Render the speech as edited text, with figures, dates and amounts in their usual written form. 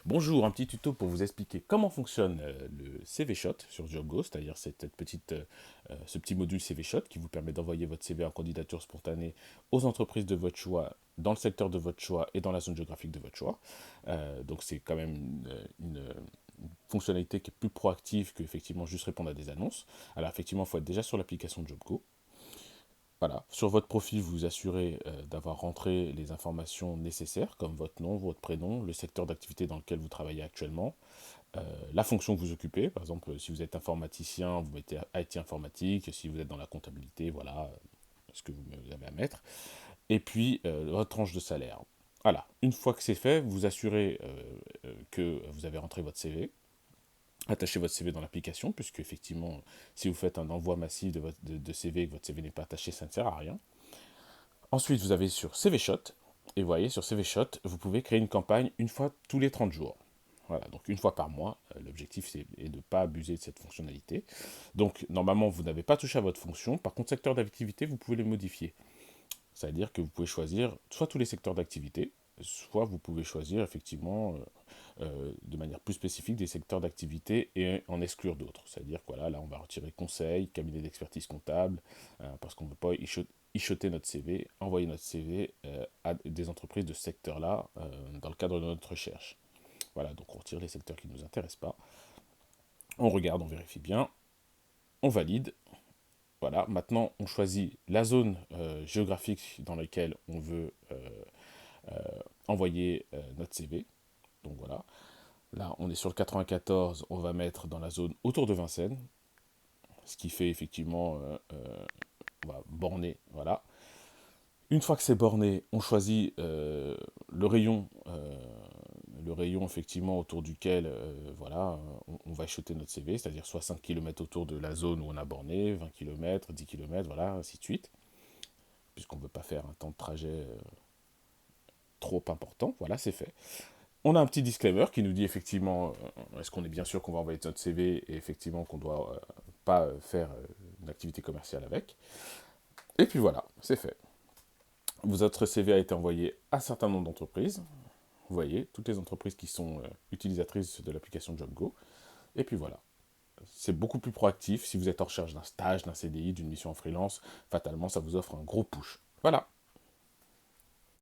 Bonjour, un petit tuto pour vous expliquer comment fonctionne le CV Shot sur JobGo, c'est-à-dire ce petit module CV Shot qui vous permet d'envoyer votre CV en candidature spontanée aux entreprises de votre choix, dans le secteur de votre choix et dans la zone géographique de votre choix. Donc c'est quand même une fonctionnalité qui est plus proactive que effectivement juste répondre à des annonces. Alors effectivement, il faut être déjà sur l'application de JobGo. Voilà. Sur votre profil, vous vous assurez d'avoir rentré les informations nécessaires, comme votre nom, votre prénom, le secteur d'activité dans lequel vous travaillez actuellement, la fonction que vous occupez. Par exemple, si vous êtes informaticien, vous mettez IT informatique. Si vous êtes dans la comptabilité, voilà ce que vous avez à mettre. Et puis, votre tranche de salaire. Voilà. Une fois que c'est fait, vous assurez que vous avez rentré votre CV. Attachez votre CV dans l'application, puisque effectivement, si vous faites un envoi massif de CV et que votre CV n'est pas attaché, ça ne sert à rien. Ensuite, vous avez sur CVShot, et vous voyez, sur CVShot, vous pouvez créer une campagne une fois tous les 30 jours. Voilà, donc une fois par mois. L'objectif est de ne pas abuser de cette fonctionnalité. Donc, normalement, vous n'avez pas touché à votre fonction. Par contre, secteur d'activité, vous pouvez les modifier. C'est-à-dire que vous pouvez choisir soit tous les secteurs d'activité, soit vous pouvez choisir effectivement de manière plus spécifique des secteurs d'activité et en exclure d'autres. C'est-à-dire que voilà, là on va retirer conseil, cabinet d'expertise comptable, parce qu'on ne veut pas ichoter notre CV, envoyer notre CV à des entreprises de ce secteur-là dans le cadre de notre recherche. Voilà, donc on retire les secteurs qui ne nous intéressent pas. On regarde, on vérifie bien, on valide. Voilà, maintenant on choisit la zone géographique dans laquelle on veut envoyer notre CV. Donc voilà, là, on est sur le 94, on va mettre dans la zone autour de Vincennes, ce qui fait effectivement, on va borner, voilà. Une fois que c'est borné, on choisit le rayon effectivement autour duquel voilà, on va acheter notre CV, c'est-à-dire soit 5 km autour de la zone où on a borné, 20 km, 10 km, voilà, ainsi de suite, puisqu'on ne veut pas faire un temps de trajet trop important, voilà, c'est fait. On a un petit disclaimer qui nous dit effectivement, est-ce qu'on est bien sûr qu'on va envoyer notre CV et effectivement qu'on ne doit pas faire une activité commerciale avec. Et puis voilà, c'est fait. Votre CV a été envoyé à un certain nombre d'entreprises. Vous voyez, toutes les entreprises qui sont utilisatrices de l'application JobGo. Et puis voilà. C'est beaucoup plus proactif. Si vous êtes en recherche d'un stage, d'un CDI, d'une mission en freelance, fatalement, ça vous offre un gros push. Voilà.